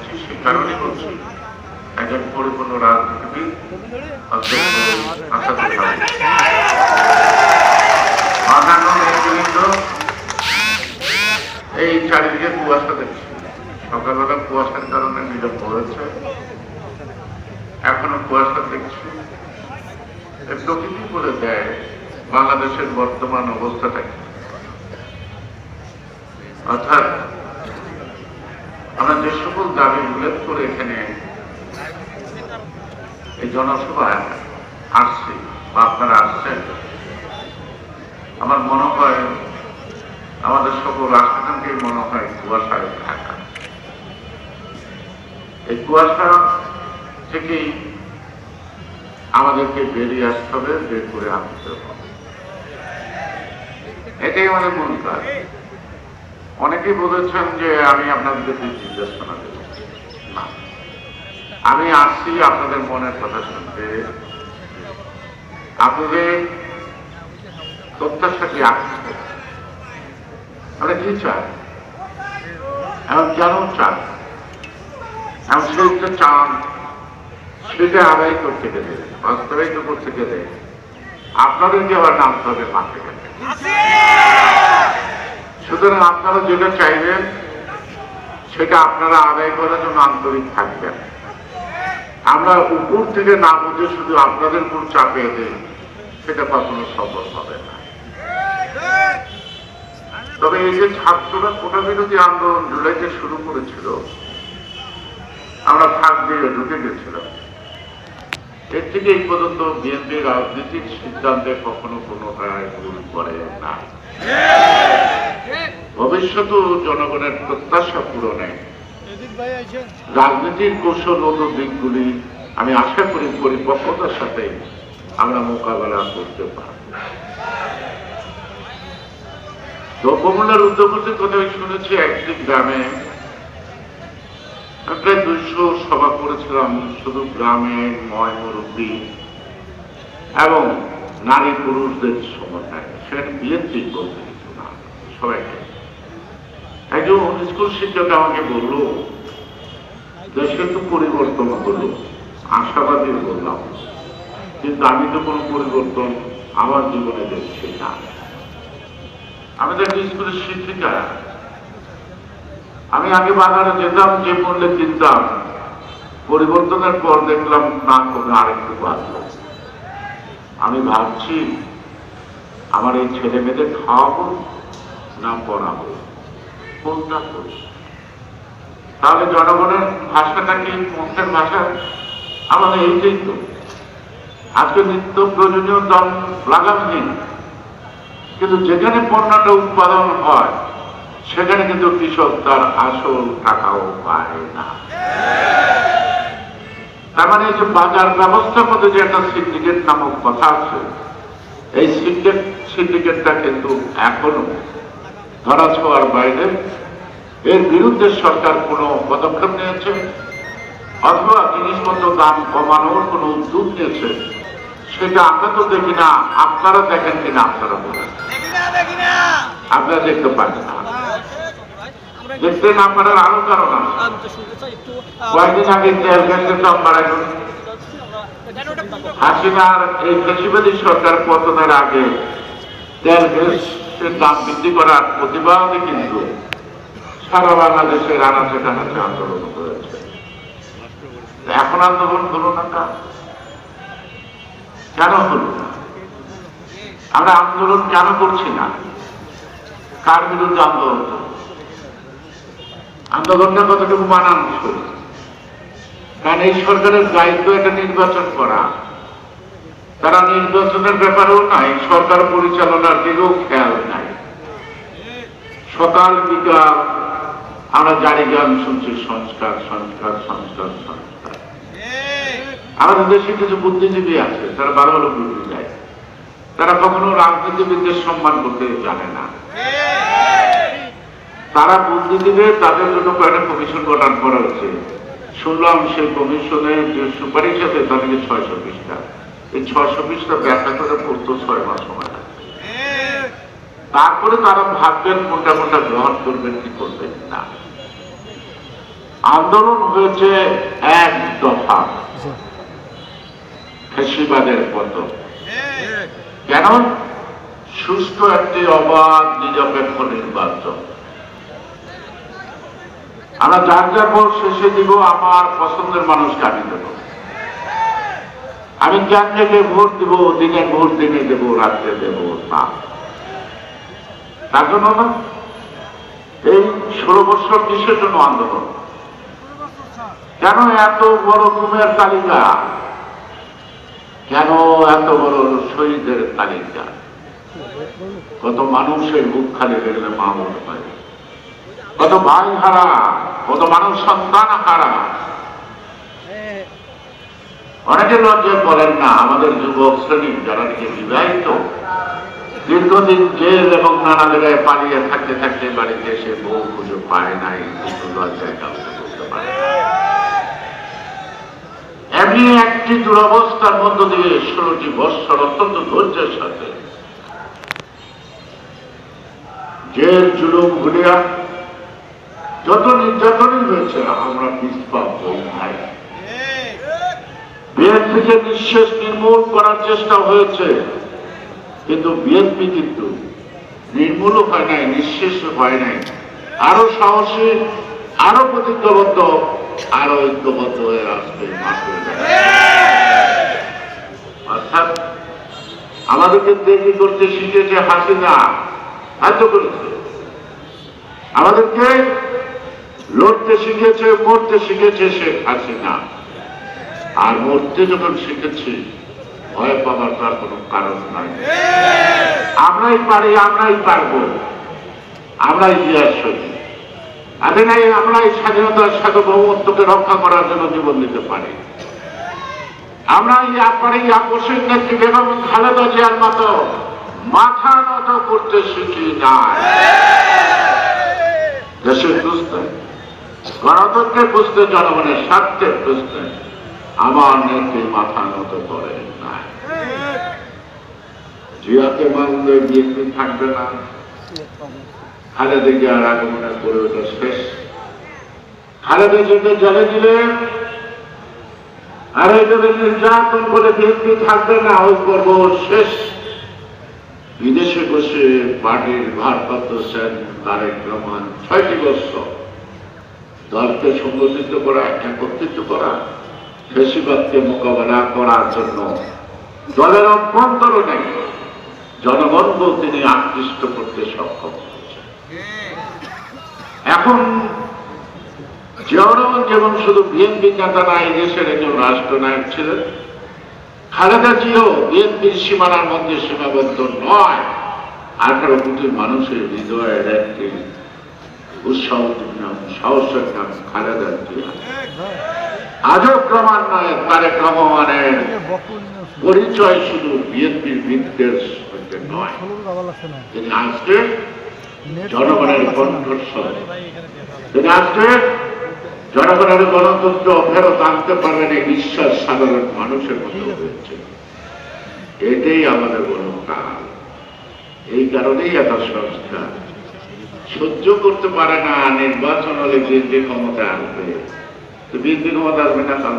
দিচ্ছি, সে কারণে বলছি একজন পরিপূর্ণ রাজনীতিবিদ অন্যান্য নেতৃবৃন্দ এই চারিদিকে কুয়াশা দেখছি। সকালবেলা কুয়াশার কারণে বিলম্ব হয়েছে, এখনো কুয়াশা দেখছি। প্রকৃতি বলে দেয় বাংলাদেশের বর্তমান অবস্থাটা কি। অর্থাৎ আমরা যে সকল দাবি উল্লেখ করে এখানে এই জনসভায় আসছি বা আপনারা আসছেন, আমার মনে হয় আমাদের সকল রাষ্ট্রকেই মনে হয় কুয়াশায় থাকা। এই কুয়াশা থেকেই আমাদেরকে বেরিয়ে আসতে হবে, বের করে আনতে হবে, এটাই আমাদের মূল কাজ। অনেকেই বলেছেন যে আমি আপনাদের নির্দেশনা দেব না, আমি আসছি আপনাদের মনের কথা শুনতে, আপনাদের প্রত্যাশা কি আসছে, আমরা কি চাই এবং কেন চান এবং সেইটা চান, সেটা আদায় করতে গেলে, বাস্তবায়িত করতে গেলে আপনাদেরকে আবার নামতে হবে মাঠে গেলে। সুতরাং আপনারা যেটা চাইবেন সেটা আপনারা আদায় করার জন্য আন্তরিক থাকবেন। আমরা উপর থেকে না বুঝে শুধু আপনাদের উপর চাপিয়ে দিই, সেটা কখনো সফল হবে না। তবে এই যে ছাত্ররা কোটা বিরোধী আন্দোলন জুলাইতে শুরু করেছিল, আমরা ফাঁক দিয়ে ঢুকে গেছিলাম। এর থেকে এই পর্যন্ত বিএনপি রাজনীতির সিদ্ধান্তে কখনো কোনো ভুল করে না। ভবিষ্যতেও জনগণের প্রত্যাশা পূরণে রাজনীতির কৌশলগত দিকগুলি আমি আশা করি পরিপক্বতার সাথে আমরা মোকাবেলা করতে পারব। দ্রব্যমূল্যের ঊর্ধ্বগতির কথা শুনেছি। একটি গ্রামে প্রায় 200 সভা করেছিলাম, শুধু গ্রামে ময় মুরব্বী এবং নারী পুরুষদের সমন্বয়। সেখানে বিএনপি বলতে কিছু না, সবাইকে। একজন স্কুল শিক্ষক আমাকে বলল, দেশে তো পরিবর্তন হলো, আশাবাদী বললাম, কিন্তু আমি তো কোনো পরিবর্তন আমার জীবনে দেখছি না। আমি তো একটা স্কুলের শিক্ষিকা, আমি আগে বাজারে যেতাম, যে মূল্যে কিনতাম, পরিবর্তনের পর দেখলাম না কমে আরেকটু বাড়ল। আমি ভাবছি আমার এই ছেলে মেয়েদের খাওয়াবো না পড়াবো, কোনটা করি? তাহলে জনগণের ভাষাটা কি মুখের ভাষা? আমাদের এইটাই তো। আজকে নিত্য প্রয়োজনীয় দাম লাগাচ্ছি, কিন্তু যেখানে পণ্যটা উৎপাদন হয় সেখানে কিন্তু কৃষক তার আসল টাকাও পায় না। তার মানে এই যে বাজার ব্যবস্থার মধ্যে যে একটা সিন্ডিকেট নামক কথা আছে, এই সিন্ডিকেটটা কিন্তু এখনো ধরা ছোঁয়ার বাইরে। এর বিরুদ্ধে সরকার কোনো পদক্ষেপ নিয়েছে অথবা জিনিসপত্র দাম কমানোর কোনো উদ্যোগ নিয়েছে, সেটা আমরা তো দেখি না। আপনারা দেখেন কিনা? আপনারা বলেন। আপনারা দেখতে পান না, দেখতে না পারার আরো কারণ আছে। কয়েকদিন আগে তেল গ্যাসের দাম বাড়াই হাসিনার এই ফ্যাসিবাদী সরকার পতনের আগে তেল গ্যাসের দাম বৃদ্ধি করার প্রতিবাদে কিন্তু সারা বাংলাদেশের আনাচে কানাচে আন্দোলন হয়েছে। এখন আন্দোলন হলো না, কেন হলো না? আমরা আন্দোলন কেন করছি না? কার বিরুদ্ধে আন্দোলন? আন্দোলনটা কতটুকু মানানসই? কারণ এই সরকারের দায়িত্ব একটা নির্বাচন করা, তারা নির্বাচনের ব্যাপারেও নাই, সরকার পরিচালনার দিকেও খেয়াল নাই। সকাল বিকাল আমরা জারি গান শুনছি, সংস্কার সংস্কার সংস্কার সংস্কার। আমাদের দেশে কিছু বুদ্ধিজীবী আছে, তারা ভালো ভালো বুদ্ধি দেয়, তারা কখনো রাজনীতিবিদদের সম্মান করতে জানে না। তারা বুদ্ধি দিবে, তাদের জন্য কয়েকটা কমিশন গঠন করা হচ্ছে। শুনলাম সেই কমিশনের যে সুপারিশ আছে তাদেরকে 600 পৃষ্ঠা, এই 600 পৃষ্ঠা ব্যাখ্যা করে পড়তে 6 মাস সময় লাগবে। তারপরে তারা ভাববেন কোনটা কোনটা গ্রহণ করবেন কি করবেন না। আন্দোলন হয়েছে এক দফা, ফ্যাসিবাদের পতন। কেন? সুষ্ঠু একটি অবাধ নিরপেক্ষ নির্বাচন। আমরা যার যার ভোট শেষে দিব, আমার পছন্দের মানুষকে আমি দেব। আমি জ্ঞান থেকে ভোট দিব, দিনের ভোট দিনে দেবো, রাত্রে দেব না। তার জন্য না, এই 16 বছর কিসের জন্য আন্দোলন? কেন এত বড় গুমের তালিকা? কেন এত বড় শহীদের তালিকা? কত মানুষের বুক খালি গেলে মা বলতে পারে, কত ভাই হারা, কত মানুষ সন্তান হারা। অনেকে লজ্জা করেন না, আমাদের যুবক শ্রেণী যারা নাকি বিবাহিত, দীর্ঘদিন জেল এবং নানা জায়গায় পালিয়ে থাকতে থাকতে বাড়িতে এসে বউ খুঁজে পায় নাই, কিন্তু লজ্জায় কাউকে করতে পারে না। এমনি একটি দুরবস্থার মধ্য দিয়ে 16টি বৎসর অত্যন্ত ধৈর্যের সাথে জেল জুলুম ভুলিয়া যত নির্যাতনই হয়েছে, আমরা পিছপা বই নাই। বিএনপিকে নিঃশেষ নির্মূল করার চেষ্টা হয়েছে, কিন্তু বিএনপি কিন্তু নির্মূল হয় নাই, নিঃশেষ হয় নাই। আরো সাহসী, আরো প্রতিজ্ঞাবদ্ধ, আরো ঐক্যবদ্ধ হয়ে আসবে মাঠে। অর্থাৎ আমাদেরকে দেরি করতে শিখেছে হাসিনা, সাহায্য করেছে। আমাদেরকে লড়তে শিখেছে, মরতে শিখেছে শেখ হাসিনা। আর মরতে যখন শিখেছি, ভয় পাবার তার কোনো কারণ নাই। আমরাই পারি, আমরাই পারবো, আমরাই ইতিহাস সহি। আগে নাই আমরা এই স্বাধীনতার সার্বভৌমত্বকে রক্ষা করার জন্য জীবন দিতে পারি। আমরা এই আপোষের নেত্রী বেগম খালেদা জিয়ার মতো মাথা নত করতে শিখি নাই। দেশের বুঝতে, গণতন্ত্রের বুঝতে, জনগণের স্বার্থের বুঝতে আমার নেত্রী মাথা নত করেন না। জিয়াকে মানলে বিএনপি থাকবে না। খালেদা জিয়ার আগমনের পরে ওটা শেষ। খালেদা জিয়াকে জেলে দিলেন, আর এই যদি নির্যাতন করে বিএনপি থাকবে না, ওই পর্ব শেষ। বিদেশে বসে পার্টির ভারপ্রাপ্ত তারেক রহমান 6টি বছর দলকে সংগঠিত করা, একত্রিত করা, ফ্যাসিবাদকে মোকাবেলা করার জন্য দলের অভ্যন্তরে জনগণকেও তিনি আকৃষ্ট করতে সক্ষম হয়েছেন। এখন জিয়াউর রহমান যেমন শুধু বিএনপি নেতা না, এই দেশের একজন রাষ্ট্রনায়ক ছিলেন, খালেদা জিয়াও বিএনপির সীমানার মধ্যে সীমাবদ্ধ নয়। 18 কোটি মানুষের হৃদয়ের একটি উৎসাহের নাম, সাহসের নাম খালেদা জিয়া। আজও ক্রমান্বয়ে তারেক রহমানের পরিচয় শুধু বিএনপির বিদ্বেষ হইতে নয়, তিনি আজকে জনগণের কণ্ঠস্বর, তিনি আজকে জনগণের গণতন্ত্র ফেরত আনতে পারবেন এই বিশ্বাস সাধারণ মানুষের মধ্যে হয়েছে। এটাই আমাদের বড় কাল। এই কারণেই এত সংস্কার সহ্য করতে পারে না। নির্বাচন হলে বিএনপি ক্ষমতা আসবে, তো বিএনপি ক্ষমতা আসবে না, কাল